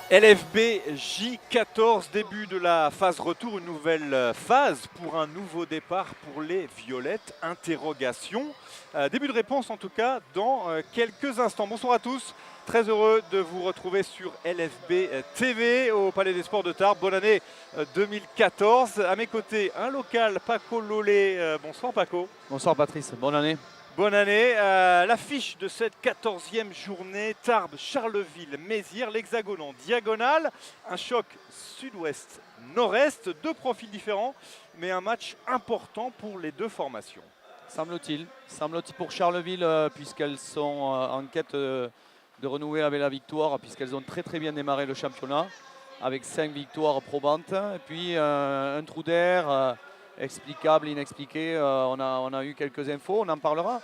LFB J14, début de la phase retour, une nouvelle phase pour un nouveau départ pour les Violettes. Interrogation. Début de réponse en tout cas dans quelques instants. Bonsoir à tous, très heureux de vous retrouver sur LFB TV au Palais des Sports de Tarbes. Bonne année 2014. À mes côtés, un local, Paco Lollet. Bonsoir Paco. Bonsoir Patrice, bonne année. Bonne année. L'affiche de cette 14e journée, Tarbes, Charleville, Mézières, l'hexagone en diagonale. Un choc sud-ouest-nord-est, deux profils différents, mais un match important pour les deux formations. Semble-t-il pour Charleville, puisqu'elles sont en quête de renouer avec la victoire, puisqu'elles ont très bien démarré le championnat, avec 5 victoires probantes. Et puis un trou d'air, explicable, inexpliqué. On a eu quelques infos, on en parlera.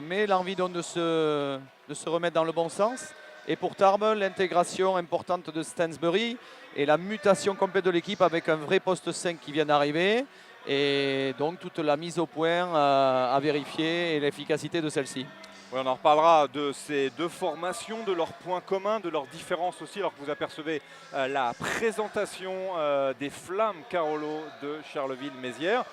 Mais l'envie donc de se remettre dans le bon sens. Et pour Tarbes, l'intégration importante de Stansbury et la mutation complète de l'équipe avec un vrai poste 5 qui vient d'arriver. Et donc toute la mise au point à vérifier et l'efficacité de celle-ci. Oui, on en reparlera de ces deux formations, de leurs points communs, de leurs différences aussi, alors que vous apercevez la présentation des Flammes Carolo de Charleville-Mézières.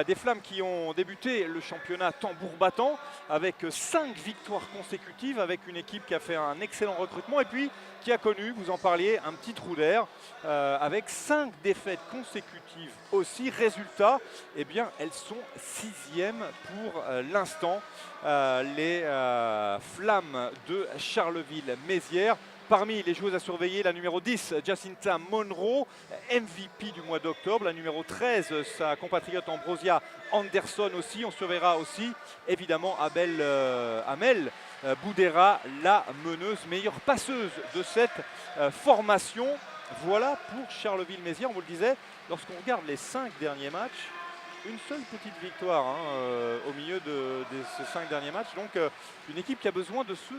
Des Flammes qui ont débuté le championnat tambour battant avec 5 victoires consécutives, avec une équipe qui a fait un excellent recrutement et puis qui a connu, vous en parliez, un petit trou d'air avec 5 défaites consécutives aussi. Résultat, eh bien, elles sont 6e pour l'instant. Les Flammes de Charleville-Mézières. Parmi les joueuses à surveiller, la numéro 10, Jacinta Monroe, MVP du mois d'octobre. La numéro 13, sa compatriote Ambrosia Anderson aussi. On surveillera aussi, évidemment, Amel Boudera, la meneuse, meilleure passeuse de cette formation. Voilà pour Charleville-Mézières. On vous le disait, lorsqu'on regarde les 5 derniers matchs, une seule petite victoire au milieu de ces 5 derniers matchs. Donc une équipe qui a besoin de se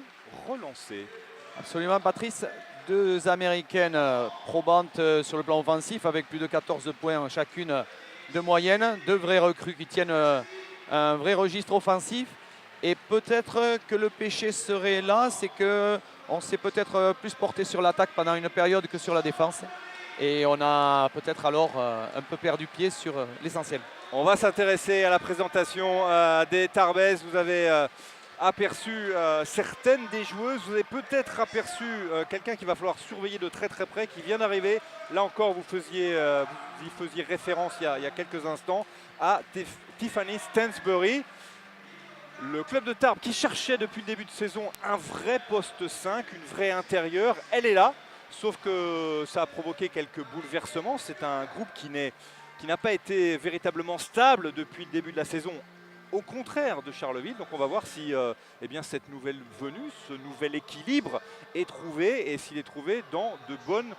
relancer. Absolument Patrice, deux américaines probantes sur le plan offensif avec plus de 14 points chacune de moyenne. Deux vraies recrues qui tiennent un vrai registre offensif. Et peut-être que le péché serait là, c'est qu'on s'est peut-être plus porté sur l'attaque pendant une période que sur la défense. Et on a peut-être alors un peu perdu pied sur l'essentiel. On va s'intéresser à la présentation des Tarbaises. Vous avez aperçu certaines des joueuses. Vous avez peut-être aperçu quelqu'un qu'il va falloir surveiller de très près, qui vient d'arriver. Là encore, vous y faisiez référence il y a quelques instants à Tiffany Stansbury. Le club de Tarbes qui cherchait depuis le début de saison un vrai poste 5, une vraie intérieure. Elle est là, sauf que ça a provoqué quelques bouleversements. C'est un groupe qui n'a pas été véritablement stable depuis le début de la saison, au contraire de Charleville. Donc on va voir si eh bien, cette nouvelle venue, ce nouvel équilibre est trouvé, et s'il est trouvé dans de bonnes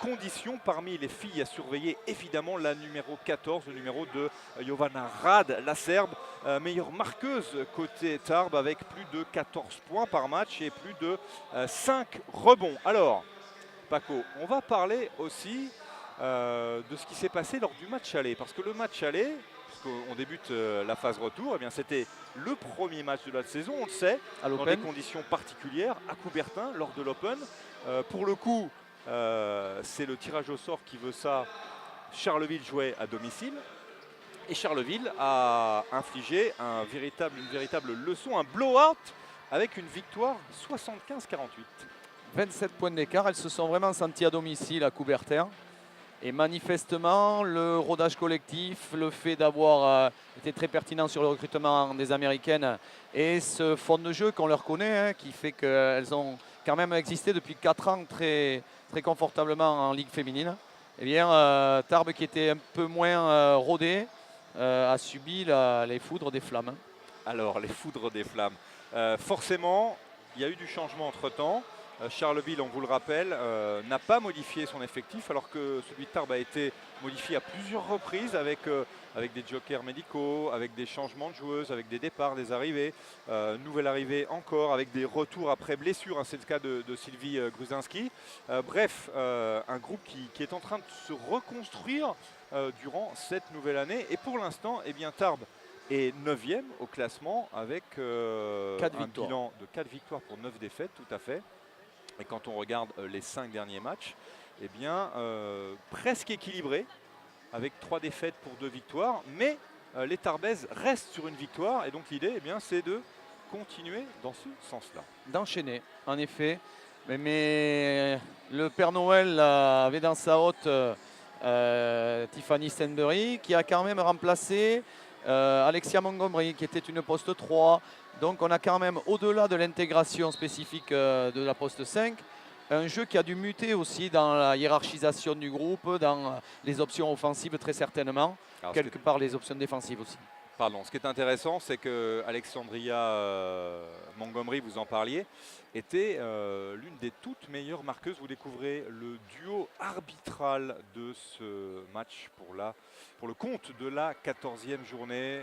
conditions. Parmi les filles à surveiller, évidemment la numéro 14, le numéro de Jovana Rad, la Serbe, meilleure marqueuse côté Tarbes avec plus de 14 points par match et plus de 5 rebonds. Alors Paco, on va parler aussi de ce qui s'est passé lors du match aller, parce que le match aller, puisqu'on débute la phase retour, eh bien c'était le premier match de la saison, on le sait, dans des conditions particulières, à Coubertin, lors de l'Open. Pour le coup, c'est le tirage au sort qui veut ça. Charleville jouait à domicile, et Charleville a infligé une véritable leçon, un blowout, avec une victoire 75-48. 27 points d'écart, elles se sont vraiment senties à domicile à Coubertin. Et manifestement, le rodage collectif, le fait d'avoir été très pertinent sur le recrutement des Américaines et ce fond de jeu qu'on leur connaît, qui fait qu'elles ont quand même existé depuis 4 ans très confortablement en Ligue féminine. Eh bien, Tarbes, qui était un peu moins rodé, a subi les foudres des Flammes. Alors, les foudres des Flammes. Forcément, il y a eu du changement entre-temps. Charleville, on vous le rappelle, n'a pas modifié son effectif, alors que celui de Tarbes a été modifié à plusieurs reprises avec des jokers médicaux, avec des changements de joueuses, avec des départs, des arrivées, nouvelle arrivée encore, avec des retours après blessure, c'est le cas de Sylvie Gruzinski. Bref, un groupe qui est en train de se reconstruire durant cette nouvelle année. Et pour l'instant, eh bien, Tarbes est 9e au classement avec un bilan de 4 victoires pour 9 défaites, tout à fait. Et quand on regarde les 5 derniers matchs, eh bien, presque équilibré, avec 3 défaites pour 2 victoires. Mais les Tarbaises restent sur une victoire. Et donc l'idée, eh bien, c'est de continuer dans ce sens-là. D'enchaîner, en effet. Mais le Père Noël avait dans sa hotte Tiffany Stenberry, qui a quand même remplacé Alexia Montgomery, qui était une poste 3. Donc on a quand même, au-delà de l'intégration spécifique de la poste 5, un jeu qui a dû muter aussi dans la hiérarchisation du groupe, dans les options offensives très certainement, Alors, quelque part les options défensives aussi. Pardon, ce qui est intéressant, c'est que Alexandria Montgomery, vous en parliez, était l'une des toutes meilleures marqueuses. Vous découvrez le duo arbitral de ce match pour le compte de la 14e journée.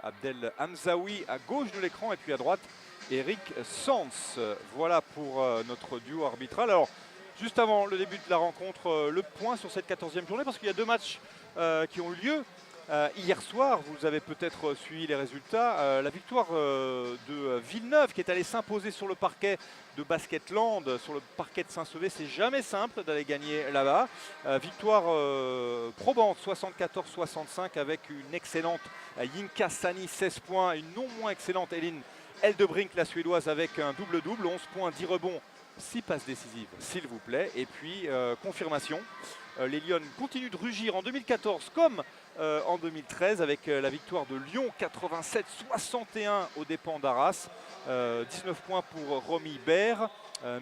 Abdel Hamzaoui à gauche de l'écran et puis à droite, Eric Sanz. Voilà pour notre duo arbitral. Alors, juste avant le début de la rencontre, le point sur cette 14e journée, parce qu'il y a 2 matchs qui ont eu lieu. Hier soir, vous avez peut-être suivi les résultats, la victoire de Villeneuve qui est allée s'imposer sur le parquet de Basketland, sur le parquet de Saint-Sevé. C'est jamais simple d'aller gagner là-bas. Victoire probante, 74-65 avec une excellente Yinka Sani, 16 points, une non moins excellente Eline Eldebrink, la Suédoise, avec un double-double, 11 points, 10 rebonds, 6 passes décisives, s'il vous plaît. Et puis, confirmation, les Lions continuent de rugir en 2014 comme en 2013 avec la victoire de Lyon 87-61 aux dépens d'Arras. 19 points pour Romy Baird.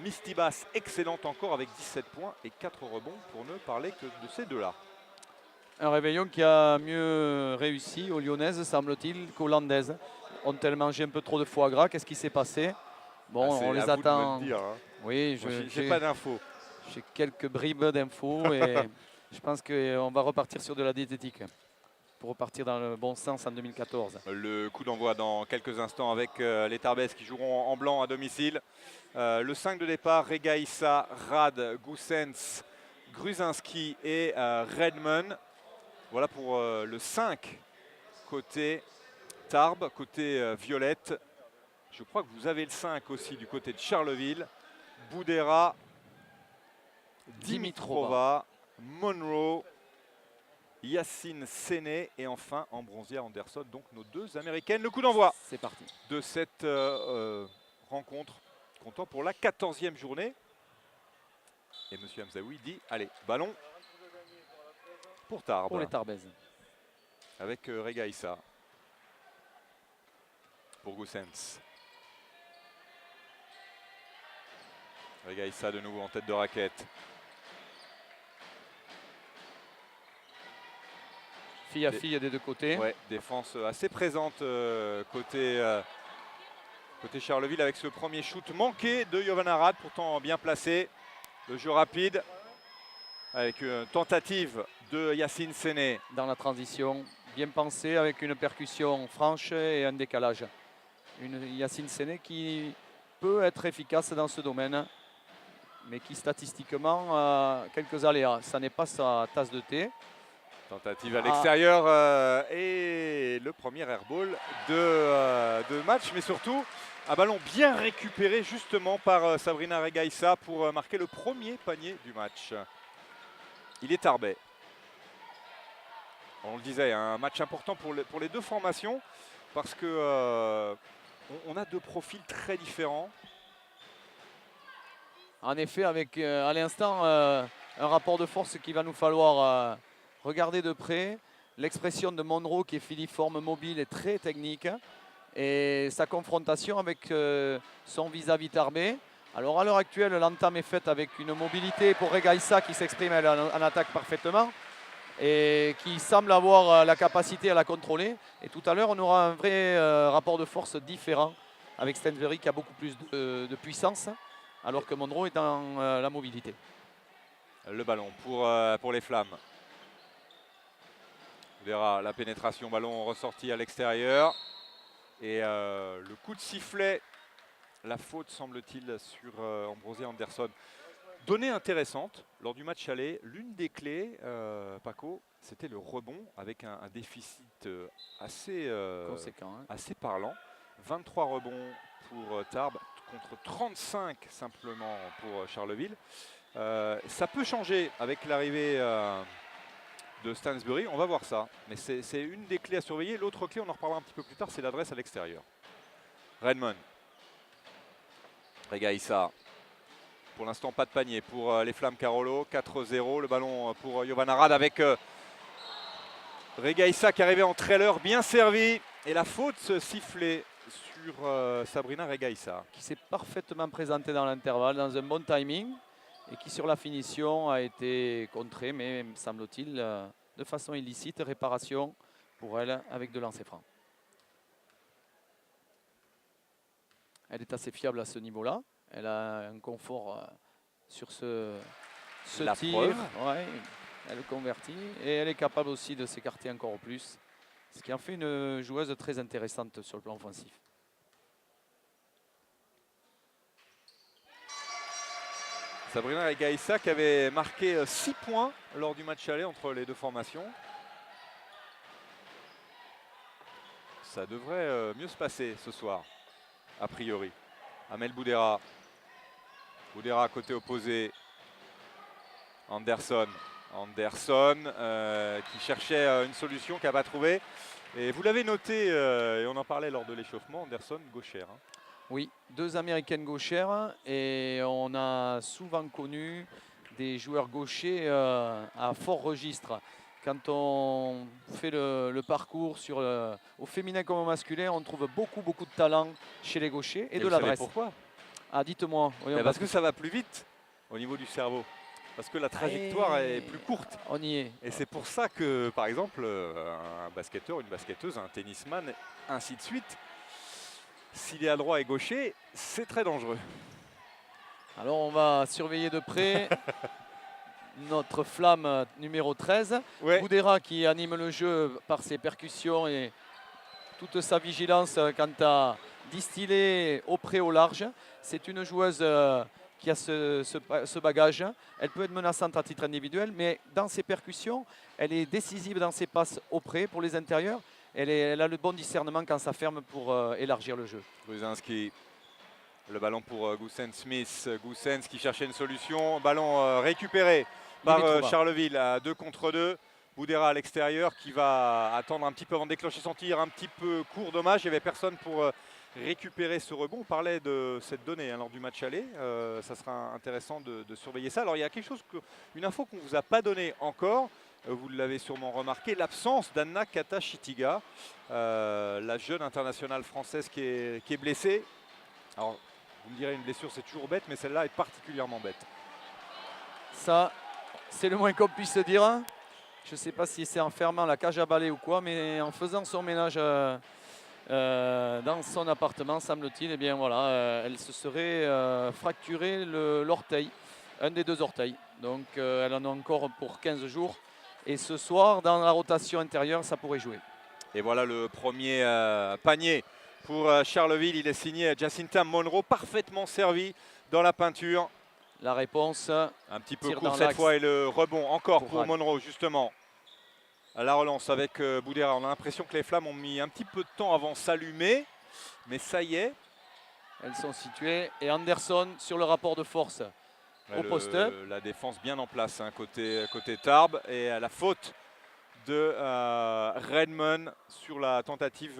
Misty Bass excellente encore avec 17 points et 4 rebonds pour ne parler que de ces deux-là. Un réveillon qui a mieux réussi aux Lyonnaises, semble-t-il, qu'aux Landaises. Ont-elles mangé un peu trop de foie gras? Qu'est-ce qui s'est passé? Bon, on les attend. De me le dire, hein. Oui, j'ai pas d'infos. J'ai quelques bribes d'infos et je pense qu'on va repartir sur de la diététique pour repartir dans le bon sens en 2014. Le coup d'envoi dans quelques instants avec les Tarbaises qui joueront en blanc à domicile. Le 5 de départ, Regaïssa, Rad, Goussens, Gruzinski et Redmond. Voilà pour le 5 côté Tarbes, côté Violette. Je crois que vous avez le 5 aussi du côté de Charleville. Boudera, Dimitrova, Monroe, Yacine Séné et enfin Ambrosia Anderson, donc nos 2 américaines. Le coup d'envoi de cette rencontre comptant pour la 14e journée. Et M. Hamzaoui dit, allez, ballon pour Tarbes. Pour les Tarbaises. Avec Regaïssa. Pour Goussens. Regaïssa de nouveau en tête de raquette. Fille à fille des deux côtés. Ouais, défense assez présente côté Charleville avec ce premier shoot manqué de Jovan Arad, pourtant bien placé. Le jeu rapide avec une tentative de Yacine Séné. Dans la transition, bien pensé avec une percussion franche et un décalage. Une Yacine Séné qui peut être efficace dans ce domaine, mais qui statistiquement a quelques aléas. Ça n'est pas sa tasse de thé. Tentative à l'extérieur et le premier airball de match, mais surtout un ballon bien récupéré justement par Sabrina Regaïssa pour marquer le premier panier du match. Il est Tarbais. On le disait, un match important pour les 2 formations parce que on a 2 profils très différents. En effet, avec à l'instant un rapport de force qu'il va nous falloir regarder de près. L'expression de Monroe qui est filiforme, mobile et très technique. Et sa confrontation avec son vis-à-vis Tarbais. Alors à l'heure actuelle, l'entame est faite avec une mobilité pour Regaïssa qui s'exprime en attaque parfaitement et qui semble avoir la capacité à la contrôler. Et tout à l'heure, on aura un vrai rapport de force différent avec Stenberry qui a beaucoup plus de puissance, alors que Monroe est dans la mobilité. Le ballon pour les Flammes. On verra la pénétration, ballon ressorti à l'extérieur. Et le coup de sifflet, la faute semble-t-il sur Ambrosia Anderson. Donnée intéressante lors du match aller, l'une des clés, Paco, c'était le rebond avec un déficit assez, conséquent, hein. assez parlant. 23 rebonds pour Tarbes contre 35 simplement pour Charleville. Ça peut changer avec l'arrivée de Stansbury, on va voir ça. Mais c'est une des clés à surveiller. L'autre clé, on en reparlera un petit peu plus tard, c'est l'adresse à l'extérieur. Redmond. Regaïssa. Pour l'instant, pas de panier pour les Flammes Carolo. 4-0. Le ballon pour Jovan Arad avec Regaïssa qui arrivait en trailer, bien servi. Et la faute sifflée sur Sabrina Regaïssa. Qui s'est parfaitement présentée dans l'intervalle, dans un bon timing. Et qui sur la finition a été contrée, mais semble-t-il de façon illicite. Réparation pour elle avec de lancer franc. Elle est assez fiable à ce niveau-là. Elle a un confort sur ce tir. Ouais, elle convertit et elle est capable aussi de s'écarter encore plus. Ce qui en fait une joueuse très intéressante sur le plan offensif. Sabrina Regaïssa qui avait marqué 6 points lors du match aller entre les deux formations. Ça devrait mieux se passer ce soir, a priori. Amel Boudera. Boudera côté opposé. Anderson. Qui cherchait une solution qu'il n'a pas trouvée. Et vous l'avez noté, et on en parlait lors de l'échauffement, Anderson, gauchère. Hein. Oui, 2 Américaines gauchères et on a souvent connu des joueurs gauchers à fort registre. Quand on fait le parcours au féminin comme au masculin, on trouve beaucoup de talent chez les gauchers et de l'adresse. Pourquoi? Ah, dites-moi. Parce que ça va plus vite au niveau du cerveau. Parce que la trajectoire est plus courte. On y est. Et c'est pour ça que, par exemple, un basketteur, une basketteuse, un tennisman, ainsi de suite, s'il est à droit et gaucher, c'est très dangereux. Alors on va surveiller de près notre flamme numéro 13. Ouais. Boudera qui anime le jeu par ses percussions et toute sa vigilance quant à distiller au près au large. C'est une joueuse qui a ce bagage. Elle peut être menaçante à titre individuel, mais dans ses percussions, elle est décisive dans ses passes au près pour les intérieurs. Elle a le bon discernement quand ça ferme pour élargir le jeu. Gruzinski, le ballon pour Goussens Smith. Goussens qui cherchait une solution. Ballon récupéré par Charleville à 2 contre 2. Boudera à l'extérieur qui va attendre un petit peu avant de déclencher son tir. Un petit peu court, dommage. Il n'y avait personne pour récupérer ce rebond. On parlait de cette donnée lors du match aller. Ça sera intéressant de surveiller ça. Alors il y a quelque chose, une info qu'on ne vous a pas donnée encore. Vous l'avez sûrement remarqué, l'absence d'Anna Katashitiga, la jeune internationale française qui est blessée. Alors, vous me direz, une blessure, c'est toujours bête, mais celle-là est particulièrement bête. Ça, c'est le moins qu'on puisse dire. Je ne sais pas si c'est en fermant la cage à balai ou quoi, mais en faisant son ménage dans son appartement, semble-t-il, eh bien voilà, elle se serait fracturé l'orteil, un des 2 orteils. Donc, elle en a encore pour 15 jours. Et ce soir, dans la rotation intérieure, ça pourrait jouer. Et voilà le premier panier pour Charleville. Il est signé Jacinta Monroe, parfaitement servi dans la peinture. La réponse. Un petit peu court cette fois et le rebond encore pour Monroe, justement. À la relance avec Boudera. On a l'impression que les Flammes ont mis un petit peu de temps avant de s'allumer. Mais ça y est. Elles sont situées. Et Anderson sur le rapport de force. Au poste-up. La défense bien en place côté Tarbes et à la faute de Redmond sur la tentative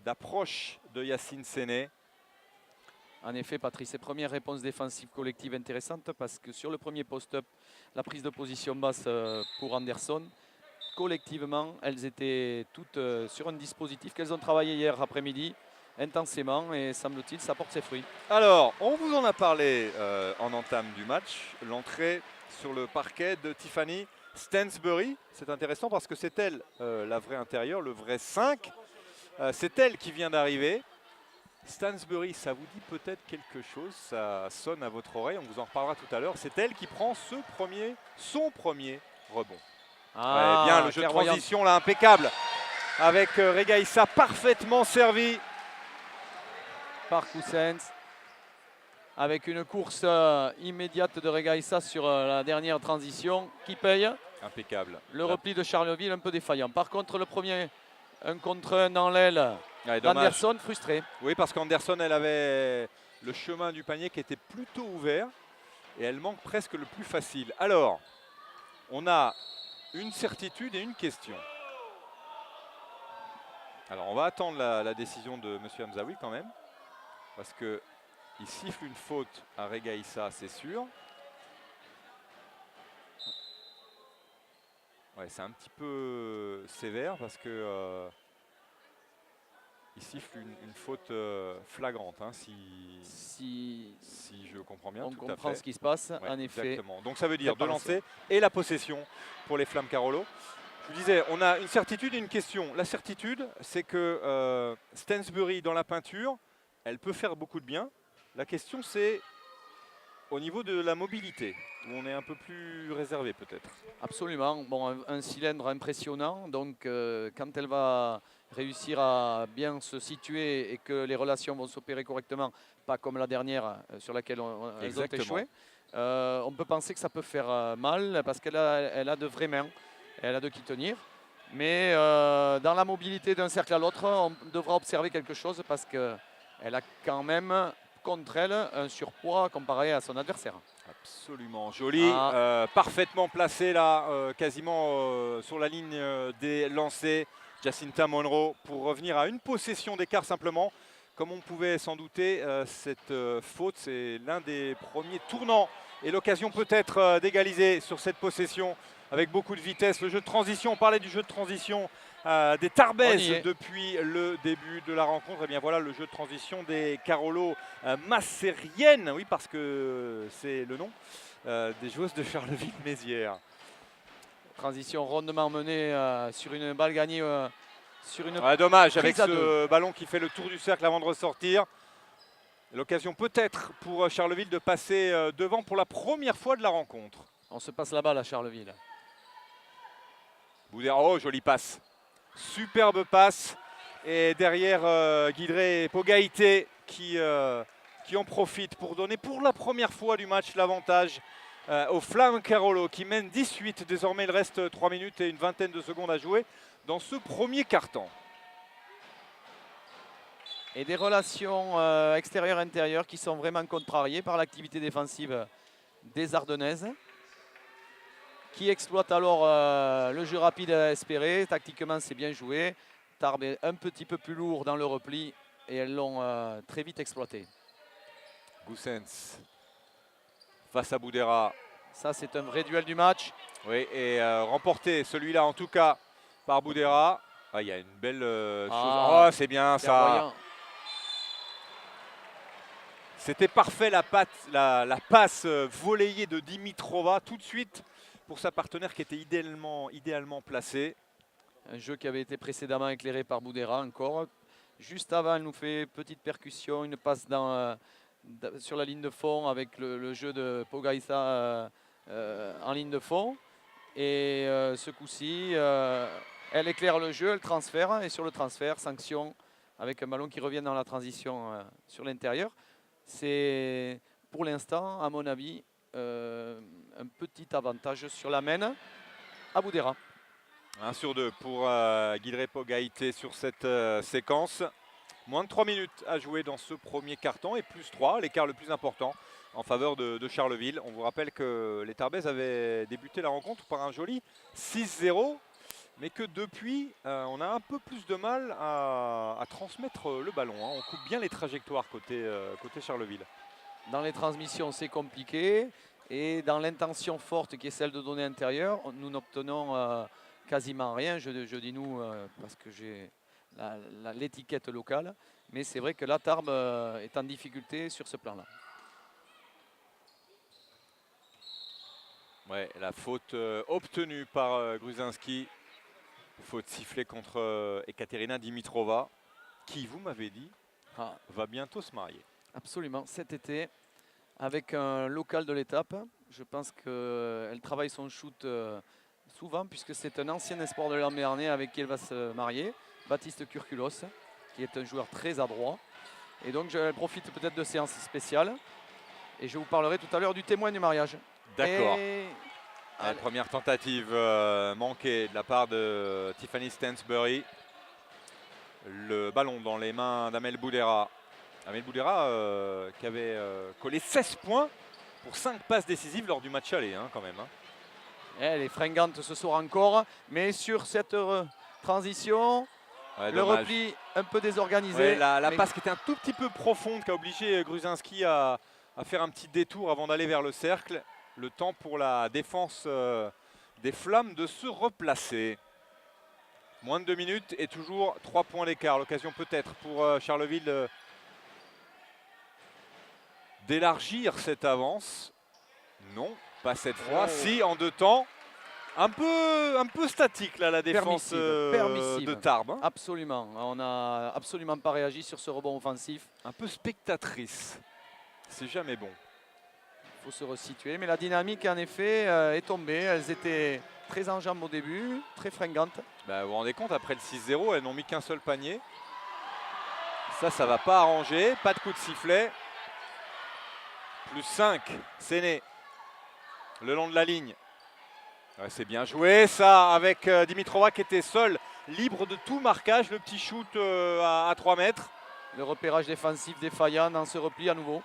d'approche de Yacine Séné. En effet, Patrice, première réponse défensive collective intéressante parce que sur le premier post-up, la prise de position basse pour Anderson, collectivement, elles étaient toutes sur un dispositif qu'elles ont travaillé hier après-midi intensément et semble-t-il ça porte ses fruits. Alors, on vous en a parlé en entame du match, l'entrée sur le parquet de Tiffany Stansbury. C'est intéressant parce que c'est elle la vraie intérieure, le vrai 5. C'est elle qui vient d'arriver. Stansbury, ça vous dit peut-être quelque chose, ça sonne à votre oreille, on vous en reparlera tout à l'heure. C'est elle qui prend son premier rebond. Ouais, bien, le jeu de transition là, impeccable. Avec Regaïssa parfaitement servi. Par Goussens, avec une course immédiate de Regaïssa sur la dernière transition qui paye. Impeccable. Le repli de Charleville un peu défaillant. Par contre, le premier 1 contre 1 dans l'aile d'Anderson frustré. Oui, parce qu'Anderson, elle avait le chemin du panier qui était plutôt ouvert et elle manque presque le plus facile. Alors, on a une certitude et une question. Alors, on va attendre la décision de M. Hamzaoui quand même, parce qu'il siffle une faute à Regaïssa, c'est sûr. Ouais, c'est un petit peu sévère parce que il siffle une faute flagrante, hein, si je comprends bien. On tout comprend à fait. ce qui se passe, Ouais, en effet. Exactement. Donc ça veut dire de lancer et la possession pour les Flammes Carolo. Je vous disais, on a une certitude et une question. La certitude, c'est que Stansbury dans la peinture, elle peut faire beaucoup de bien. La question, c'est au niveau de la mobilité, où on est un peu plus réservé peut-être. Absolument. Bon, un cylindre impressionnant. Donc, quand elle va réussir à bien se situer et que les relations vont s'opérer correctement, pas comme la dernière sur laquelle elles ont échoué, on peut penser que ça peut faire mal parce qu'elle a de vraies mains. Elle a de qui tenir. Mais dans la mobilité d'un cercle à l'autre, on devra observer quelque chose parce qu'elle a quand même contre elle un surpoids comparé à son adversaire. Absolument joli, parfaitement placé là, quasiment sur la ligne des lancers. Jacinta Monroe pour revenir à une possession d'écart simplement. Comme on pouvait s'en douter, cette faute, c'est l'un des premiers tournants et l'occasion peut-être d'égaliser sur cette possession avec beaucoup de vitesse. Le jeu de transition, on parlait du jeu de transition des Tarbes depuis le début de la rencontre. Et bien voilà le jeu de transition des Carolo Massériennes, oui parce que c'est le nom des joueuses de Charleville-Mézières. Transition rondement menée sur une balle gagnée sur une dommage avec ce ballon qui fait le tour du cercle avant de ressortir. L'occasion peut-être pour Charleville de passer devant pour la première fois de la rencontre. On se passe la balle à Charleville. Boudera, oh jolie passe. Superbe passe. Et derrière Guidré et Pogaïté qui en profitent pour donner pour la première fois du match l'avantage aux Flammes Carolo qui mènent 18. Désormais il reste 3 minutes et une vingtaine de secondes à jouer dans ce premier quart-temps. Et des relations extérieures-intérieures qui sont vraiment contrariées par l'activité défensive des Ardennaises, qui exploitent alors le jeu rapide espéré. Tactiquement, c'est bien joué. Tarbes est un petit peu plus lourd dans le repli et elles l'ont très vite exploité. Goussens face à Boudera. Ça, c'est un vrai duel du match. Oui, et remporté celui-là en tout cas par Boudera. Ah, il y a une belle chose. Oh, c'est bien ça. C'était parfait la passe volleyée de Dimitrova tout de suite pour sa partenaire qui était idéalement placée. Un jeu qui avait été précédemment éclairé par Boudera encore. Juste avant, elle nous fait petite percussion, une passe sur la ligne de fond avec le jeu de Pogaïssa en ligne de fond. Et ce coup-ci, elle éclaire le jeu, elle transfère. Et sur le transfert, sanction avec un ballon qui revient dans la transition sur l'intérieur. C'est pour l'instant, à mon avis, un petit avantage sur la mène à Boudera. 1 sur 2 pour Guidré Pogaïté sur cette séquence. Moins de 3 minutes à jouer dans ce premier quart-temps et plus 3, l'écart le plus important en faveur de Charleville. On vous rappelle que les Tarbes avaient débuté la rencontre par un joli 6-0, mais que depuis, on a un peu plus de mal à transmettre le ballon. Hein. On coupe bien les trajectoires côté Charleville. Dans les transmissions, c'est compliqué. Et dans l'intention forte qui est celle de donner intérieur, nous n'obtenons quasiment rien. Je dis nous parce que j'ai l'étiquette locale. Mais c'est vrai que la Tarbes est en difficulté sur ce plan-là. Ouais, la faute obtenue par Gruzinski. Faute sifflée contre Ekaterina Dimitrova, qui, vous m'avez dit, va bientôt se marier. Absolument, cet été, avec un local de l'étape. Je pense qu'elle travaille son shoot souvent, puisque c'est un ancien espoir de l'an dernier avec qui elle va se marier, Baptiste Curculos, qui est un joueur très adroit. Et donc, je profite peut-être de séances spéciales. Et je vous parlerai tout à l'heure du témoin du mariage. D'accord. Première tentative manquée de la part de Tiffany Stansbury. Le ballon dans les mains d'Amel Boudera. Amel Boudera qui avait collé 16 points pour 5 passes décisives lors du match aller quand même. Elle est fringante ce soir encore, mais sur cette transition, Ouais, le dommage. repli un peu désorganisé. Ouais, la mais passe qui était un tout petit peu profonde qui a obligé Gruzinski à faire un petit détour avant d'aller vers le cercle. Le temps pour la défense des Flammes de se replacer. Moins de 2 minutes et toujours 3 points d'écart. L'occasion peut-être pour Charleville d'élargir cette avance. Non, pas cette fois. Si, en 2 temps. Un peu statique là la défense permissive. de Tarbes. Absolument. On n'a absolument pas réagi sur ce rebond offensif. Un peu spectatrice. C'est jamais bon. Il faut se resituer. Mais la dynamique en effet est tombée. Elles étaient très en jambes au début, très fringantes. Bah, vous vous rendez compte, après le 6-0, elles n'ont mis qu'un seul panier. Ça ne va pas arranger. Pas de coup de sifflet. Plus 5, Séné. Le long de la ligne. Ouais, c'est bien joué ça avec Dimitrova qui était seule, libre de tout marquage. Le petit shoot à 3 mètres. Le repérage défensif défaillant dans ce repli à nouveau.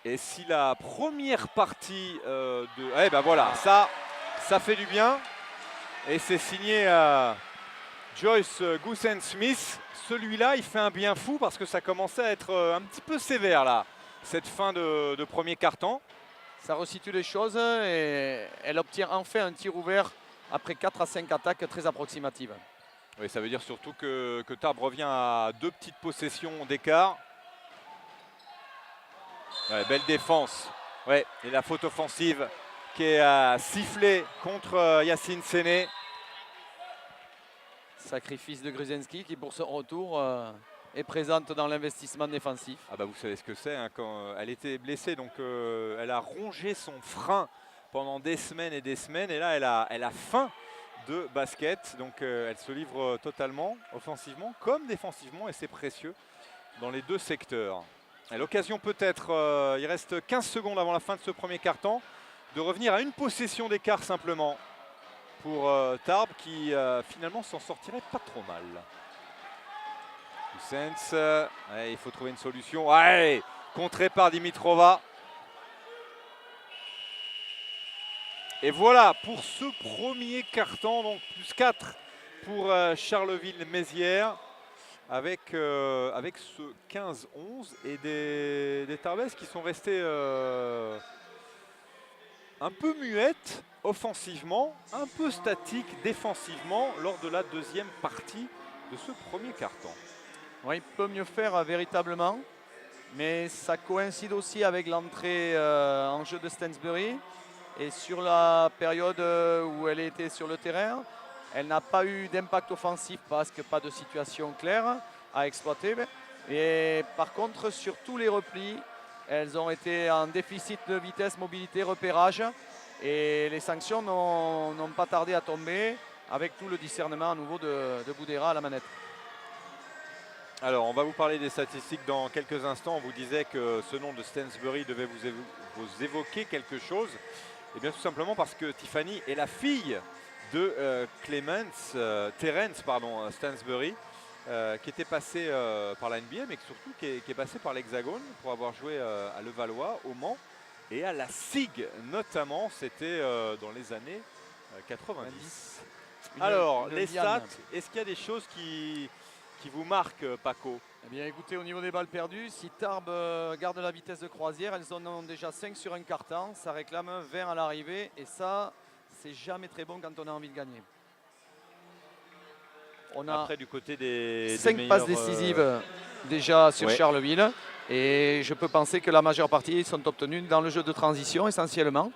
Et si la première partie eh ben voilà, ça fait du bien. Et c'est signé Joyce Goosen-Smith. Celui-là, il fait un bien fou parce que ça commençait à être un petit peu sévère là, cette fin de premier quart-temps. Ça resitue les choses et elle obtient enfin un tir ouvert après 4 à 5 attaques très approximatives. Oui, ça veut dire surtout que Tarbes revient à 2 petites possessions d'écart. Ouais, belle défense. Ouais, et la faute offensive qui est sifflée contre Yacine Séné. Sacrifice de Gruzinski qui pour son retour est présente dans l'investissement défensif. Ah bah vous savez ce que c'est quand elle était blessée, donc elle a rongé son frein pendant des semaines et là elle a faim de basket, donc elle se livre totalement offensivement comme défensivement et c'est précieux dans les 2 secteurs. L'occasion peut-être, il reste 15 secondes avant la fin de ce premier quart-temps, de revenir à une possession d'écart simplement pour Tarbes qui finalement s'en sortirait pas trop mal. Sens, il faut trouver une solution. Ouais, contré par Dimitrova. Et voilà pour ce premier carton, donc plus 4 pour Charleville-Mézières avec ce 15-11 et des Tarbes qui sont restés un peu muettes offensivement, un peu statiques défensivement lors de la deuxième partie de ce premier carton. Oui, il peut mieux faire véritablement, mais ça coïncide aussi avec l'entrée en jeu de Stansbury. Et sur la période où elle était sur le terrain, elle n'a pas eu d'impact offensif parce que pas de situation claire à exploiter. Et par contre, sur tous les replis, elles ont été en déficit de vitesse, mobilité, repérage. Et les sanctions n'ont pas tardé à tomber avec tout le discernement à nouveau de Boudera à la manette. Alors, on va vous parler des statistiques dans quelques instants. On vous disait que ce nom de Stansbury devait vous évoquer quelque chose. Et bien tout simplement parce que Tiffany est la fille de Terence Stansbury, qui était passé par la NBA, mais surtout qui est passé par l'Hexagone pour avoir joué à Levallois, au Mans et à la SIG notamment. C'était dans les années 90. Alors, les stats, est-ce qu'il y a des choses qui vous marquent, Paco? Eh bien, écoutez, au niveau des balles perdues, si Tarbes garde la vitesse de croisière, elles en ont déjà 5 sur un quart-temps. Ça réclame 20 à l'arrivée et ça, c'est jamais très bon quand on a envie de gagner. On a après du côté des 5 passes décisives déjà sur Charleville et je peux penser que la majeure partie sont obtenues dans le jeu de transition essentiellement,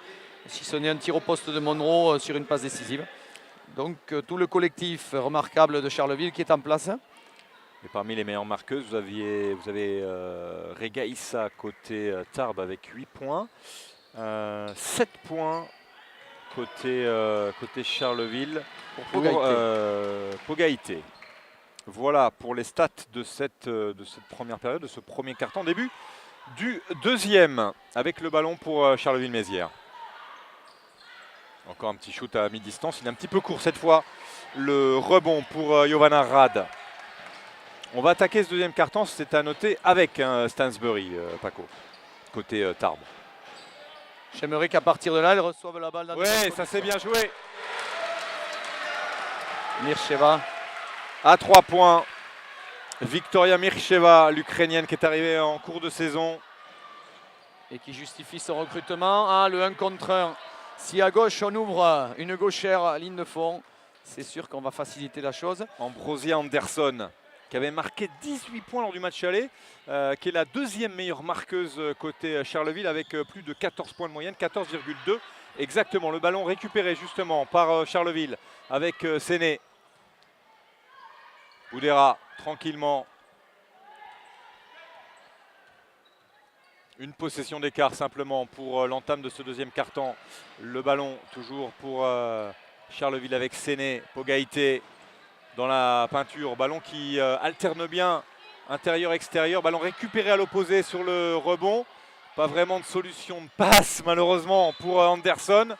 si ce n'est un tir au poste de Monroe sur une passe décisive. Donc tout le collectif remarquable de Charleville qui est en place. Et parmi les meilleures marqueuses, vous avez Rega Issa côté Tarbes avec 8 points. 7 points côté Charleville pour Pogaïté. Voilà pour les stats de cette première période, de ce premier carton. Début du deuxième avec le ballon pour Charleville-Mézières. Encore un petit shoot à mi-distance. Il est un petit peu court cette fois. Le rebond pour Jovana Rad. On va attaquer ce deuxième carton, c'est à noter avec Stansbury, Paco, côté Tarbes. J'aimerais qu'à partir de là, ils reçoivent la balle dans Ouais, ça c'est bien joué. Mircheva. À 3 points. Victoria Mircheva, l'Ukrainienne qui est arrivée en cours de saison. Et qui justifie son recrutement. Ah, le 1 contre 1. Si à gauche, on ouvre une gauchère ligne de fond, c'est sûr qu'on va faciliter la chose. Ambrosia Anderson, qui avait marqué 18 points lors du match aller, qui est la deuxième meilleure marqueuse côté Charleville avec plus de 14 points de moyenne, 14,2 exactement. Le ballon récupéré justement par Charleville avec Séné. Boudera, tranquillement. Une possession d'écart simplement pour l'entame de ce deuxième quart-temps. Le ballon toujours pour Charleville avec Séné, Pogaïté dans la peinture. Ballon qui alterne bien intérieur-extérieur. Ballon récupéré à l'opposé sur le rebond. Pas vraiment de solution de passe malheureusement pour Anderson.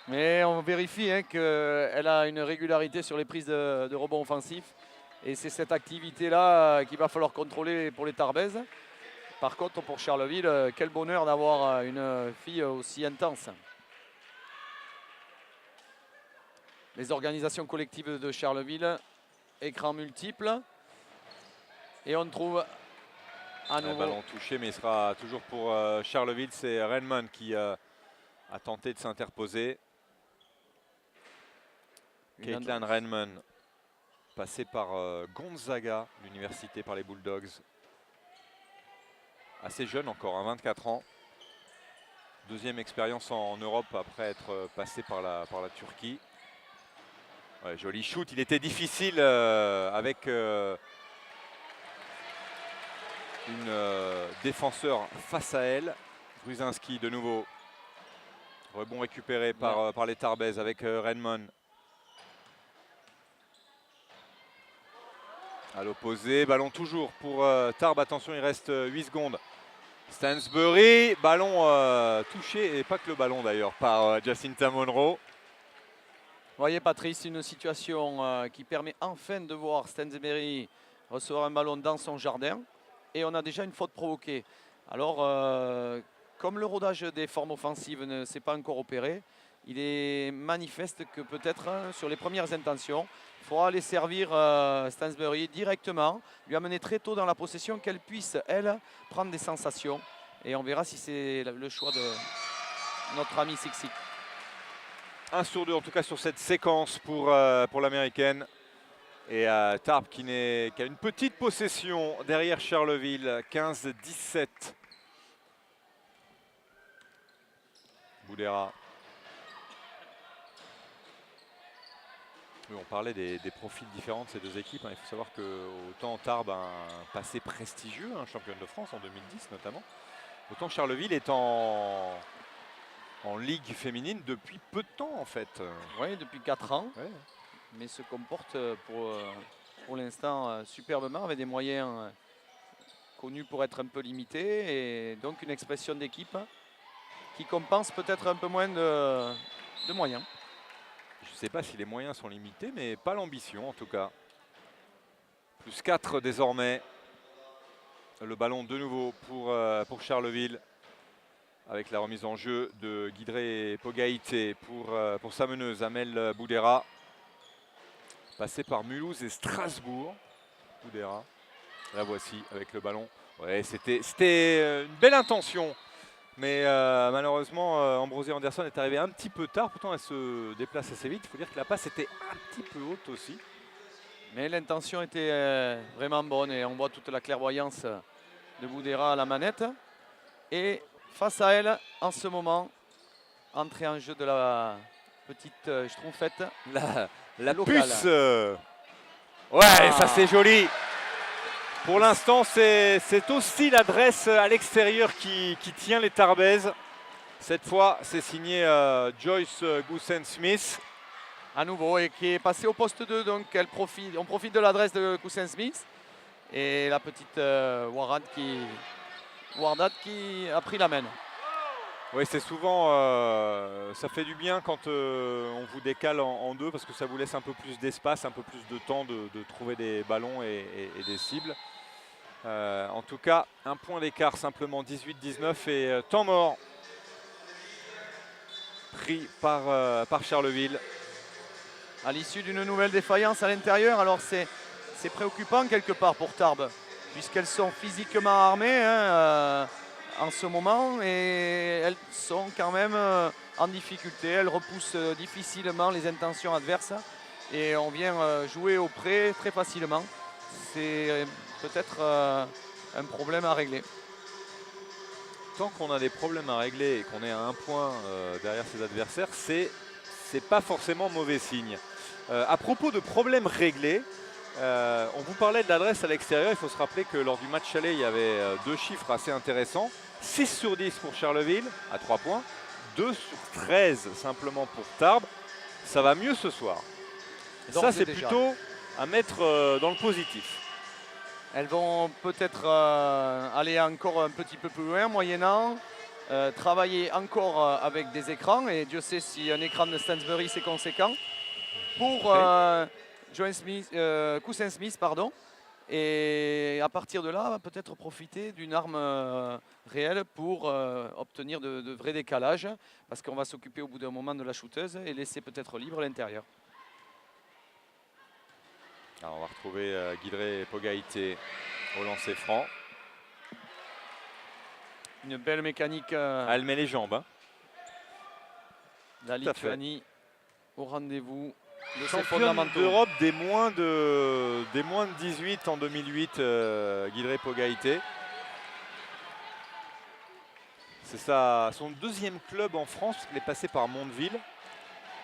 Mais on vérifie qu'elle a une régularité sur les prises de rebond offensif. Et c'est cette activité-là qu'il va falloir contrôler pour les Tarbaises. Par contre, pour Charleville, quel bonheur d'avoir une fille aussi intense. Les organisations collectives de Charleville, écran multiple. Et on trouve à nouveau... Ballon touché, mais il sera toujours pour Charleville. C'est Renman qui a tenté de s'interposer. Caitlin Renman, passée par Gonzaga, l'université par les Bulldogs. Assez jeune encore, 24 ans. Deuxième expérience en Europe après être passé par la Turquie. Ouais, joli shoot, il était difficile avec une défenseur face à elle. Gruzinski de nouveau. Rebond récupéré par les Tarbaises avec Renman. À l'opposé, ballon toujours pour Tarbes. Attention, il reste 8 secondes. Stansbury, ballon touché, et pas que le ballon d'ailleurs, par Jacinta Monroe. Vous voyez Patrice, une situation qui permet enfin de voir Stansbury recevoir un ballon dans son jardin. Et on a déjà une faute provoquée. Alors, comme le rodage des formes offensives ne s'est pas encore opéré, il est manifeste que peut-être sur les premières intentions, il faudra aller servir Stansbury directement, lui amener très tôt dans la possession, qu'elle puisse, elle, prendre des sensations. Et on verra si c'est le choix de notre ami Sixi. 1 sur 2 en tout cas sur cette séquence pour l'américaine. Et Tarbes qui a une petite possession derrière Charleville, 15-17. Boudera. Oui, on parlait des profils différents de ces deux équipes. Il faut savoir que autant Tarbes a un passé prestigieux, championne de France en 2010 notamment, autant Charleville est en Ligue féminine depuis peu de temps en fait. Oui, depuis 4 ans. Ouais. Mais se comporte pour l'instant superbement avec des moyens connus pour être un peu limités. Et donc une expression d'équipe qui compense peut-être un peu moins de moyens. Je ne sais pas si les moyens sont limités, mais pas l'ambition en tout cas. Plus 4 désormais. Le ballon de nouveau pour Charleville. Avec la remise en jeu de Guidré Pogaïté pour sa meneuse Amel Boudera. Passé par Mulhouse et Strasbourg. Boudera. La voici avec le ballon. Ouais, c'était une belle intention. Mais malheureusement, Ambrosia Anderson est arrivée un petit peu tard. Pourtant, elle se déplace assez vite. Il faut dire que la passe était un petit peu haute aussi. Mais l'intention était vraiment bonne. Et on voit toute la clairvoyance de Boudera à la manette. Et face à elle, en ce moment, entrée en jeu de la petite Schtroumpfette. La locale. puce. Ouais, ça c'est joli. Pour l'instant, c'est aussi l'adresse à l'extérieur qui tient les Tarbaises. Cette fois, c'est signé Joyce Goosen-Smith. À nouveau, et qui est passé au poste 2. Donc on profite de l'adresse de Goosen-Smith. Et la petite Warad qui a pris la main. Oui, c'est souvent, ça fait du bien quand on vous décale en deux parce que ça vous laisse un peu plus d'espace, un peu plus de temps de trouver des ballons et des cibles. En tout cas, un point d'écart simplement, 18-19 et temps mort pris par Charleville. À l'issue d'une nouvelle défaillance à l'intérieur, alors c'est préoccupant quelque part pour Tarbes, puisqu'elles sont physiquement armées en ce moment et elles sont quand même en difficulté. Elles repoussent difficilement les intentions adverses et on vient jouer au pré très facilement. C'est peut-être un problème à régler. Tant qu'on a des problèmes à régler et qu'on est à un point derrière ses adversaires, c'est pas forcément mauvais signe. À propos de problèmes réglés, on vous parlait de l'adresse à l'extérieur. Il faut se rappeler que lors du match aller, il y avait deux chiffres assez intéressants. 6 sur 10 pour Charleville à 3 points, 2 sur 13 simplement pour Tarbes. Ça va mieux ce soir. Ça, c'est plutôt à mettre dans le positif. Elles vont peut-être aller encore un petit peu plus loin, moyennant travailler encore avec des écrans. Et Dieu sait si un écran de Stansbury c'est conséquent. Pour Coussin Smith, pardon. Et à partir de là, peut-être profiter d'une arme réelle pour obtenir de vrais décalages. Parce qu'on va s'occuper au bout d'un moment de la shooteuse et laisser peut-être libre l'intérieur. Alors on va retrouver Guidré et Pogaïté au lancer franc. Une belle mécanique. Elle met les jambes. Hein. La Lituanie au rendez-vous de ses championne fondamentaux. d'Europe des moins de 18 en 2008, Guidré Pogaïté. C'est son deuxième club en France, parce qu'elle est passée par Mondeville,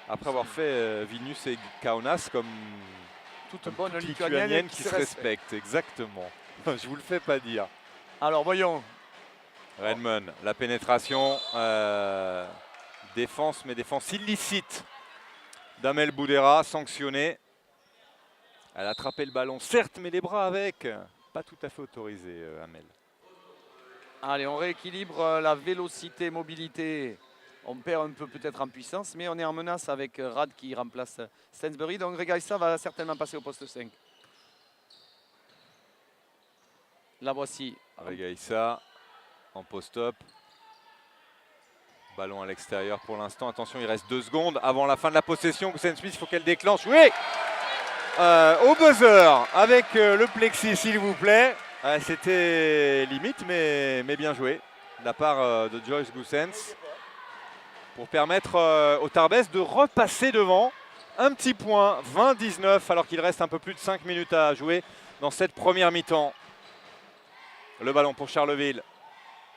après avoir fait Vilnius et Kaunas comme toute bonne lituanienne qui se respecte. Exactement. Je vous le fais pas dire. Alors voyons. Redmond, la pénétration, défense, mais défense illicite d'Amel Boudera, sanctionné. Elle a attrapé le ballon, certes, mais les bras avec. Pas tout à fait autorisé, Amel. Allez, on rééquilibre la vélocité, mobilité. On perd un peu peut-être en puissance, mais on est en menace avec Rad qui remplace Stansbury. Donc Regaïssa va certainement passer au poste 5. La voici. Regaïssa en post-up. Ballon à l'extérieur pour l'instant. Attention, il reste 2 secondes avant la fin de la possession. Coussin Smith, il faut qu'elle déclenche. Oui, au buzzer avec le plexi, s'il vous plaît. C'était limite, mais bien joué de la part de Joyce Goossens pour permettre aux Tarbes de repasser devant. Un petit point, 20-19, alors qu'il reste un peu plus de 5 minutes à jouer dans cette première mi-temps. Le ballon pour Charleville.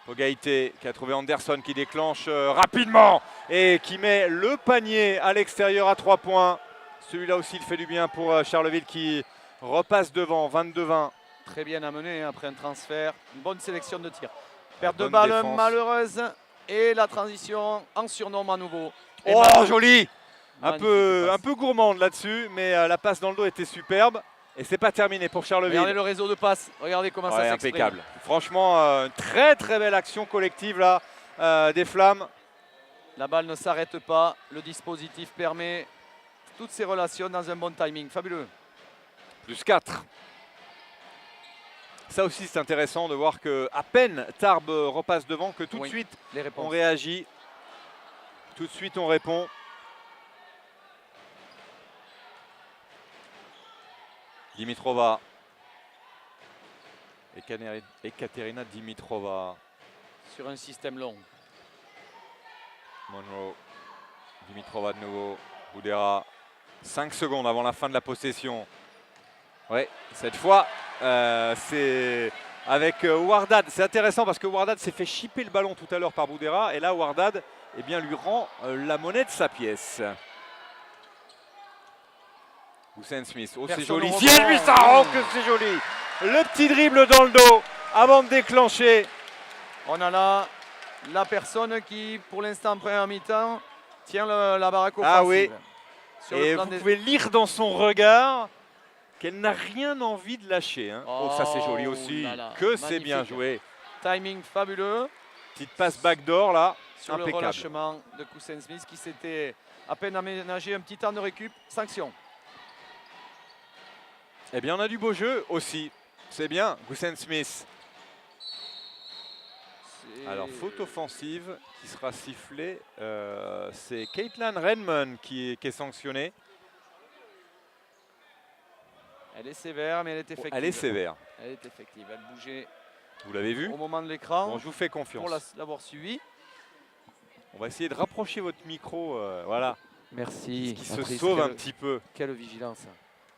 Pogaïté qui a trouvé Anderson qui déclenche rapidement et qui met le panier à l'extérieur à 3 points. Celui-là aussi, il fait du bien pour Charleville qui repasse devant, 22-20. Très bien amené après un transfert. Une bonne sélection de tir. Perte de balle malheureuse et la transition en surnombre à nouveau. Et joli! Un peu gourmande là-dessus, mais la passe dans le dos était superbe. Et c'est pas terminé pour Charleville. Regardez le réseau de passes. Regardez comment ça s'exprime. Impeccable. Franchement, une très très belle action collective là des Flammes. La balle ne s'arrête pas. Le dispositif permet toutes ces relations dans un bon timing. Fabuleux. Plus 4. Ça aussi c'est intéressant de voir que à peine Tarbes repasse devant que tout de suite on réagit. Tout de suite on répond. Dimitrova. Ekaterina Dimitrova. Sur un système long. Monroe. Dimitrova de nouveau. Boudera. 5 secondes avant la fin de la possession. Ouais, cette fois, c'est avec Wardad. C'est intéressant parce que Wardad s'est fait chipper le ballon tout à l'heure par Boudera. Et là, Wardad lui rend la monnaie de sa pièce. Coussin Smith, oh c'est joli, si elle lui ça rend que c'est joli. Le petit dribble dans le dos avant de déclencher. On a là la personne qui, pour l'instant, en première mi-temps, tient la baraque offensive. Ah oui, et vous pouvez lire dans son regard qu'elle n'a rien envie de lâcher. Hein. Oh, ça c'est joli aussi, que c'est bien joué. Timing fabuleux. Petite passe backdoor là. sur le Impeccable. relâchement de Cousin Smith qui s'était à peine aménagé un petit temps de récup. Sanction. Eh bien, on a du beau jeu aussi. C'est bien, Cousin Smith. Alors, faute offensive qui sera sifflée. C'est Caitlin Redmond qui est sanctionnée. Elle est sévère, mais elle est effective. Elle est sévère. Elle est effective. Elle bougeait Vous l'avez vu? au moment de l'écran Bon, je vous fais confiance. pour l'avoir suivi. On va essayer de rapprocher votre micro. Voilà. Merci. Qui se Patrice, sauve un petit peu. Quelle vigilance.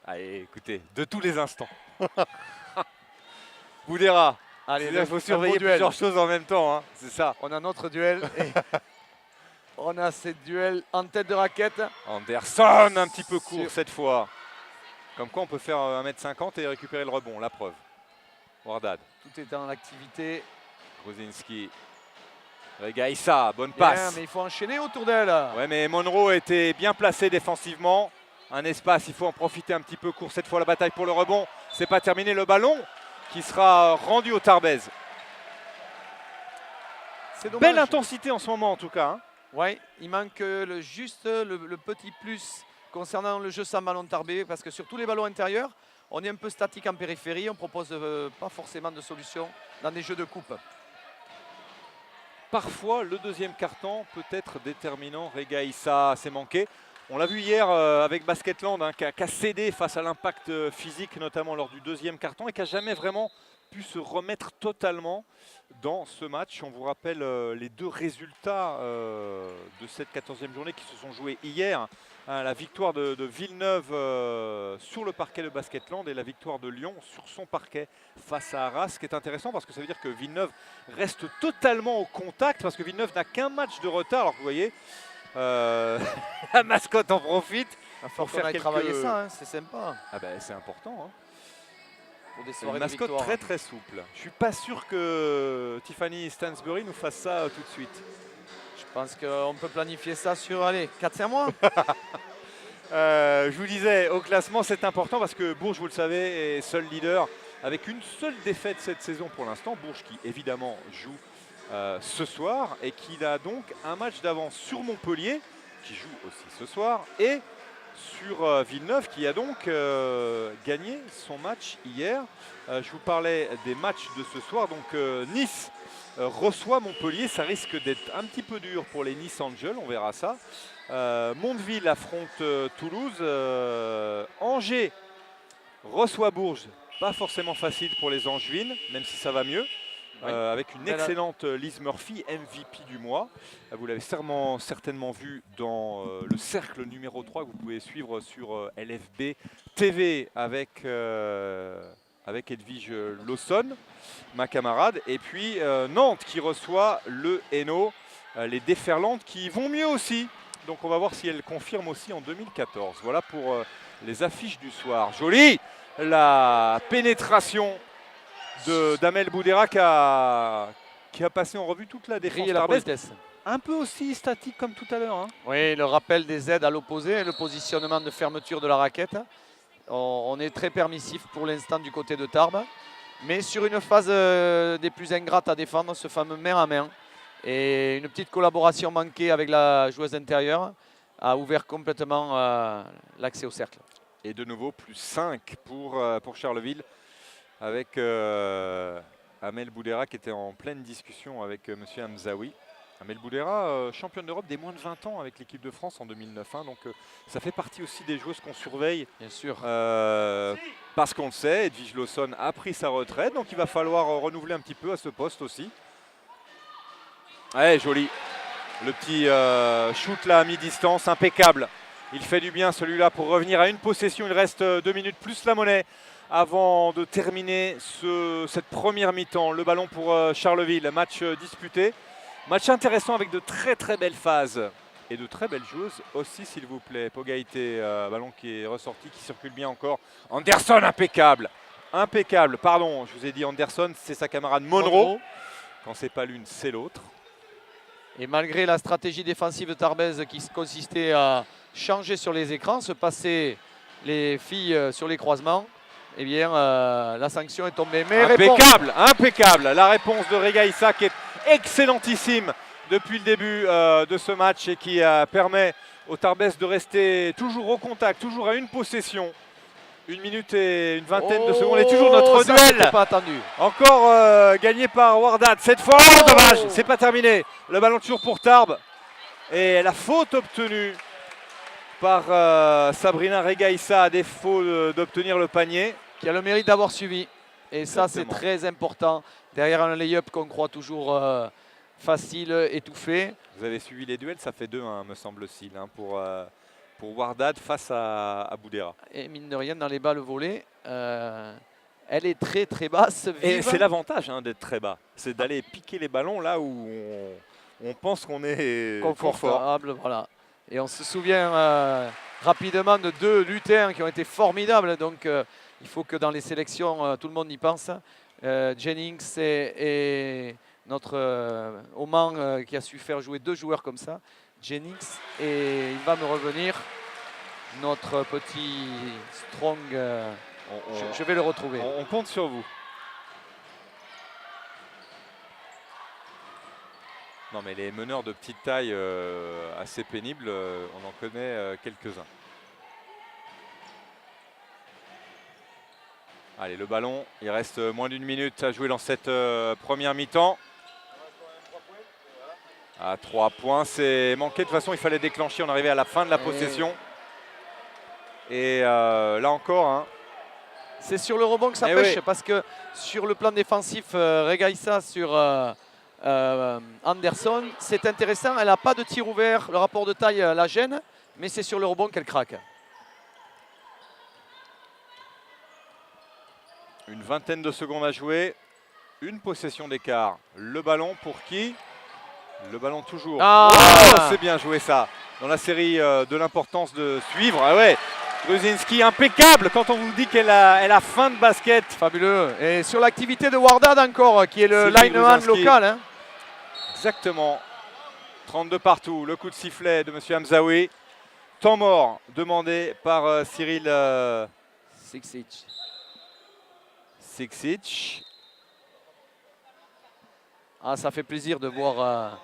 Allez, écoutez, de tous les instants. Boudera. Allez, Il faut surveiller plusieurs choses en même temps. Hein. C'est ça. On a notre duel. Et on a ce duel en tête de raquette. Anderson, un petit peu court Sur- cette fois. Comme quoi, on peut faire 1m50 et récupérer le rebond. La preuve. Wardad. Tout est dans l'activité. Gruzinski. Regaïssa, bonne Bien, passe. mais il faut enchaîner autour d'elle. Ouais, mais Monroe était bien placé défensivement. Un espace, il faut en profiter un petit peu. Court cette fois la bataille pour le rebond. C'est pas terminé. Le ballon qui sera rendu au Tarbes. C'est dommage. Belle intensité en ce moment en tout cas. Hein. Ouais, il manque juste le petit plus concernant le jeu sans ballon Tarbes, parce que sur tous les ballons intérieurs, on est un peu statique en périphérie. On propose pas forcément de solution dans des jeux de coupe. Parfois, le deuxième carton peut être déterminant. Regaïssa s'est manqué. On l'a vu hier avec Basketland, hein, qui a cédé face à l'impact physique, notamment lors du deuxième carton, et qui n'a jamais vraiment pu se remettre totalement dans ce match. On vous rappelle les deux résultats de cette 14e journée qui se sont joués hier. Hein, la victoire de Villeneuve sur le parquet de Basketland et la victoire de Lyon sur son parquet face à Arras. Ce qui est intéressant parce que ça veut dire que Villeneuve reste totalement au contact, parce que Villeneuve n'a qu'un match de retard. Alors que vous voyez, la mascotte en profite. Pour faire faire quelques- travailler ça, hein, c'est sympa. Ah ben, c'est important. Hein. Pour des C'est soirées une de mascotte victoire. très très souple. Je suis pas sûr que Tiffany Stansbury nous fasse ça tout de suite. Je pense qu'on peut planifier ça sur 4-5 mois. Je vous disais, au classement, c'est important parce que Bourges, vous le savez, est seul leader avec une seule défaite cette saison pour l'instant. Bourges qui, évidemment, joue ce soir et qui a donc un match d'avance sur Montpellier, qui joue aussi ce soir, et sur Villeneuve, qui a donc gagné son match hier. Je vous parlais des matchs de ce soir. Donc Nice reçoit Montpellier. Ça risque d'être un petit peu dur pour les Nice Angels, on verra ça. Mondeville affronte Toulouse. Angers reçoit Bourges. Pas forcément facile pour les Angevines, même si ça va mieux. Oui. Avec une Belle- excellente Liz Murphy, MVP du mois. Vous l'avez certainement vu dans le cercle numéro 3 que vous pouvez suivre sur LFB TV avec Edwige Lawson, ma camarade. Et puis Nantes qui reçoit le Hainaut, les Déferlantes qui vont mieux aussi. Donc on va voir si elles confirment aussi en 2014. Voilà pour les affiches du soir. Jolie la pénétration d'Amel Boudera qui a passé en revue toute la défense Griller la tarbaise. politesse. Un peu aussi statique comme tout à l'heure. Hein. Oui, le rappel des aides à l'opposé, le positionnement de fermeture de la raquette. On est très permissif pour l'instant du côté de Tarbes, mais sur une phase des plus ingrates à défendre, ce fameux main à main. Et une petite collaboration manquée avec la joueuse intérieure a ouvert complètement l'accès au cercle. Et de nouveau, plus 5 pour Charleville, avec Amel Boudera qui était en pleine discussion avec M. Hamzaoui. Amel Boudera, championne d'Europe des moins de 20 ans avec l'équipe de France en 2009. Hein, donc ça fait partie aussi des joueuses qu'on surveille. Bien sûr. Parce qu'on le sait, Edwige Lawson a pris sa retraite, donc il va falloir renouveler un petit peu à ce poste aussi. Ouais, joli. Le petit shoot là à mi-distance, impeccable. Il fait du bien celui-là pour revenir à une possession. Il reste 2 minutes plus la monnaie avant de terminer cette première mi-temps. Le ballon pour Charleville, match disputé. Match intéressant avec de très très belles phases et de très belles joueuses aussi, s'il vous plaît. Pogaïté, ballon qui est ressorti, qui circule bien encore. Anderson, impeccable. Impeccable, pardon, je vous ai dit Anderson, c'est sa camarade Monroe. Quand c'est pas l'une, c'est l'autre. Et malgré la stratégie défensive de Tarbes qui consistait à changer sur les écrans, se passer les filles sur les croisements, eh bien la sanction est tombée. Mais Impeccable, impeccable. La réponse de Regaïssa qui est excellentissime depuis le début de ce match et qui permet aux Tarbes de rester toujours au contact, toujours à une possession. 1 minute et une vingtaine de secondes. Et toujours notre ça, duel. c'était pas attendu. Encore gagné par Wardad. Cette fois, dommage, c'est pas terminé. Le ballon toujours pour Tarbes. Et la faute obtenue par Sabrina Regaïssa à défaut d'obtenir le panier. Qui a le mérite d'avoir suivi. Et ça, c'est Exactement. très important. Derrière un lay-up qu'on croit toujours facile, étouffé. Vous avez suivi les duels, ça fait 2-1 me semble-t-il pour Wardad face à Boudera. Et mine de rien, dans les balles volées, elle est très très basse. Et vive. c'est l'avantage d'être très bas, c'est d'aller piquer les ballons là où on pense qu'on est confort. Confortable, voilà. Et on se souvient rapidement de 2 lutins qui ont été formidables. Donc il faut que dans les sélections, tout le monde y pense. Jennings et notre Oman qui a su faire jouer 2 joueurs comme ça. Jennings, et il va me revenir notre petit strong. Je vais le retrouver. On compte sur vous. Non mais les meneurs de petite taille assez pénibles, on en connaît quelques-uns. Allez, le ballon, il reste moins d'1 minute à jouer dans cette première mi-temps. À 3 points, c'est manqué. De toute façon, il fallait déclencher. On arrivait à la fin de la possession. Et là encore, c'est sur le rebond que ça Eh pêche, oui. parce que sur le plan défensif, Regaïssa sur Anderson, c'est intéressant. Elle n'a pas de tir ouvert, le rapport de taille la gêne, mais c'est sur le rebond qu'elle craque. une vingtaine de secondes à jouer. Une possession d'écart. Le ballon pour qui? Le ballon toujours. Ah, Oh, c'est bien joué ça. Dans la série de l'importance de suivre. Ah ouais. Gruzinski impeccable quand on vous dit qu'elle a fin de basket. fabuleux. Et sur l'activité de Wardad encore, qui est le Sylvie lineman Gruzinski. local. Hein. Exactement. 32 partout. Le coup de sifflet de M. Hamzaoui. Temps mort demandé par Cyril Siksic. Ah, ça fait plaisir de voir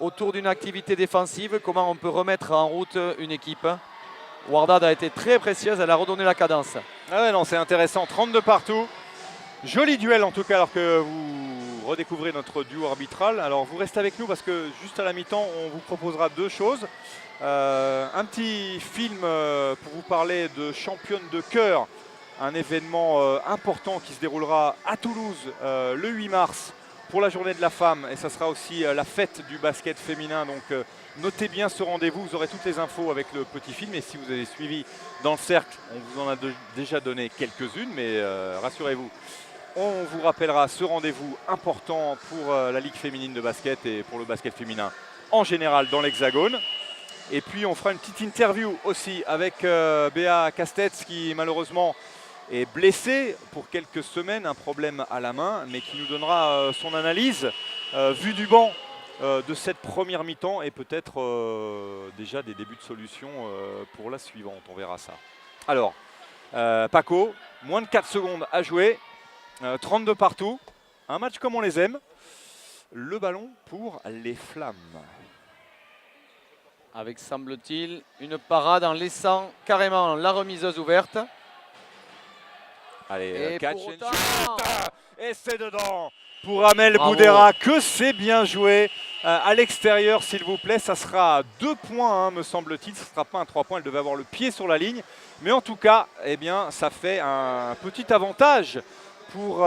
autour d'une activité défensive comment on peut remettre en route une équipe. Wardad a été très précieuse, elle a redonné la cadence. Ah ouais, non, c'est intéressant. 32 partout. Joli duel en tout cas alors que vous redécouvrez notre duo arbitral. Alors vous restez avec nous parce que juste à la mi-temps, on vous proposera 2 choses. Un petit film pour vous parler de Championne de cœur, un événement important qui se déroulera à Toulouse le 8 mars pour la journée de la femme. Et ça sera aussi la fête du basket féminin. Donc notez bien ce rendez-vous, vous aurez toutes les infos avec le petit film. Et si vous avez suivi dans le cercle, on vous en a déjà donné quelques-unes, mais rassurez-vous, on vous rappellera ce rendez-vous important pour la Ligue féminine de basket et pour le basket féminin en général dans l'Hexagone. Et puis on fera une petite interview aussi avec Béa Castetz qui malheureusement est blessée pour quelques semaines, un problème à la main, mais qui nous donnera son analyse vue du banc de cette première mi-temps et peut-être déjà des débuts de solutions pour la suivante, on verra ça. Alors, Paco, moins de 4 secondes à jouer, 32 partout, un match comme on les aime. Le ballon pour les Flammes. Avec, semble-t-il, une parade en laissant carrément la remiseuse ouverte. Allez, Et catch pour and autant- shoot. Et c'est dedans pour Amel Bravo. Boudera, que c'est bien joué. À l'extérieur, s'il vous plaît, ça sera 2 points, me semble-t-il. Ce ne sera pas un 3 points, elle devait avoir le pied sur la ligne. Mais en tout cas, eh bien, ça fait un petit avantage pour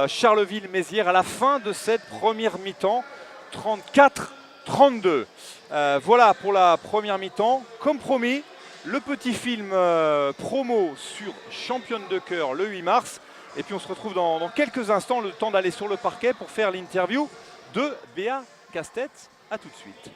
Charleville-Mézières à la fin de cette première mi-temps. 34-32. Voilà pour la première mi-temps. Comme promis, le petit film promo sur Championne de cœur le 8 mars. Et puis on se retrouve dans quelques instants, le temps d'aller sur le parquet pour faire l'interview de Béa Castetz. A tout de suite.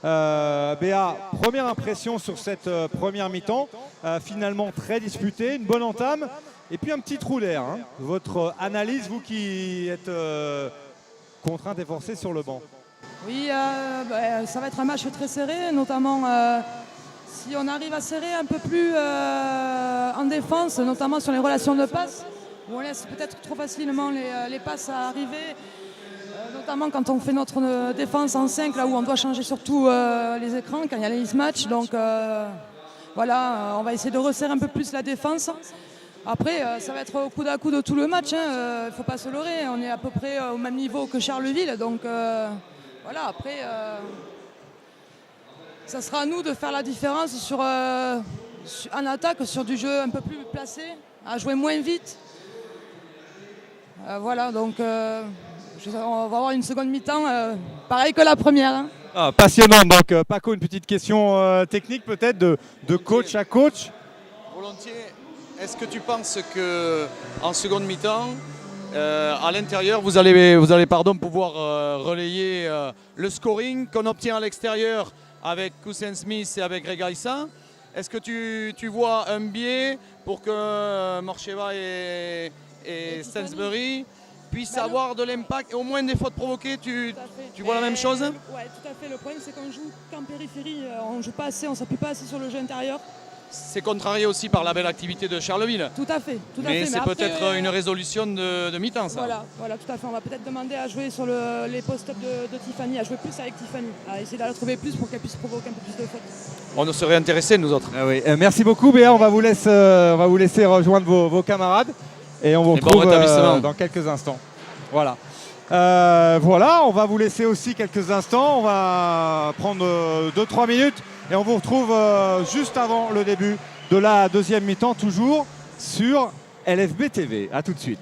Béa, première impression sur cette première mi-temps, finalement très disputée, une bonne entame et puis un petit trou d'air. Hein. Votre analyse, vous qui êtes contrainte et forcée sur le banc. Oui, ça va être un match très serré, notamment si on arrive à serrer un peu plus en défense, notamment sur les relations de passe, où on laisse peut-être trop facilement les passes à arriver, notamment quand on fait notre défense en 5, là où on doit changer surtout les écrans, quand il y a les mismatchs. Donc voilà, on va essayer de resserrer un peu plus la défense. Après, ça va être au coude à coude tout le match, il ne faut pas se leurrer, on est à peu près au même niveau que Charleville, donc voilà, après, ça sera à nous de faire la différence en attaque, sur du jeu un peu plus placé, à jouer moins vite. Voilà, donc on va avoir une seconde mi-temps, pareil que la première. Hein. Ah, passionnante, donc Paco, une petite question technique peut-être de coach à coach. Volontiers. Est-ce que tu penses qu'en seconde mi-temps, à l'intérieur, vous allez pouvoir relayer le scoring qu'on obtient à l'extérieur avec Cousin Smith et avec Greg Aissa? Est-ce que tu vois un biais pour que Morcheva et Sainsbury puissent avoir de l'impact et au moins des fautes provoquées? Tu vois la même chose? Oui, tout à fait. Le problème, c'est qu'on joue qu'en périphérie. On ne joue pas assez, on ne s'appuie pas assez sur le jeu intérieur. C'est contrarié aussi par la belle activité de Charleville. Tout à fait. Mais c'est peut-être une résolution de mi-temps, ça. Voilà, tout à fait. On va peut-être demander à jouer sur les post-up de Tiffany, à jouer plus avec Tiffany, à essayer de la trouver plus pour qu'elle puisse provoquer un peu plus de fautes. On nous serait intéressés, nous autres. Ah oui. Merci beaucoup, Béa. On va vous laisser rejoindre vos camarades et on vous retrouve dans quelques instants. Voilà. Voilà, on va vous laisser aussi quelques instants. On va prendre 2-3 minutes. Et on vous retrouve juste avant le début de la deuxième mi-temps, toujours sur LFB TV. A tout de suite.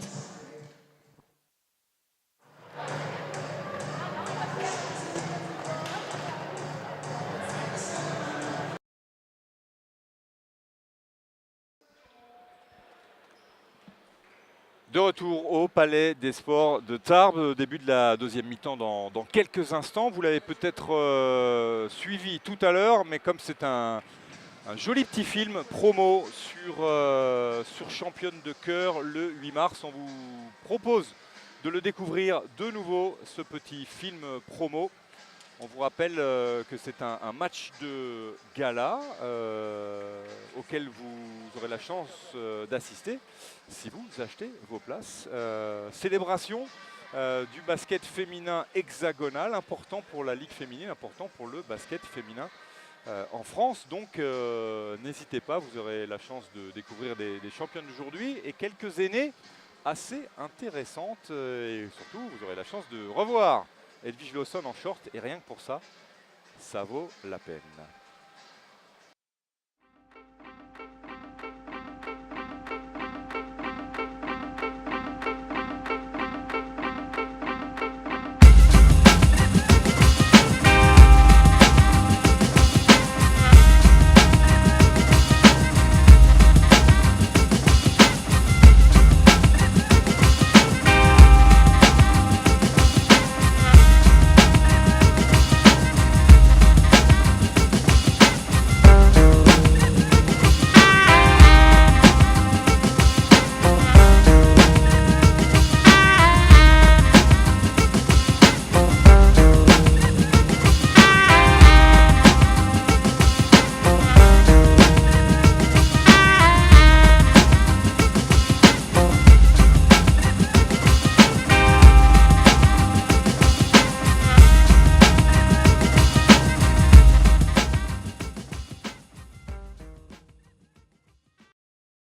De retour au Palais des Sports de Tarbes, début de la deuxième mi-temps dans quelques instants. Vous l'avez peut-être suivi tout à l'heure, mais comme c'est un joli petit film promo sur Championne de cœur le 8 mars, on vous propose de le découvrir de nouveau, ce petit film promo. On vous rappelle que c'est un match de gala auquel vous aurez la chance d'assister si vous achetez vos places. Célébration du basket féminin hexagonal, important pour la Ligue féminine, important pour le basket féminin en France. Donc n'hésitez pas, vous aurez la chance de découvrir des championnes d'aujourd'hui et quelques aînées assez intéressantes. Et surtout, vous aurez la chance de revoir Edwige Lawson en short, et rien que pour ça, ça vaut la peine.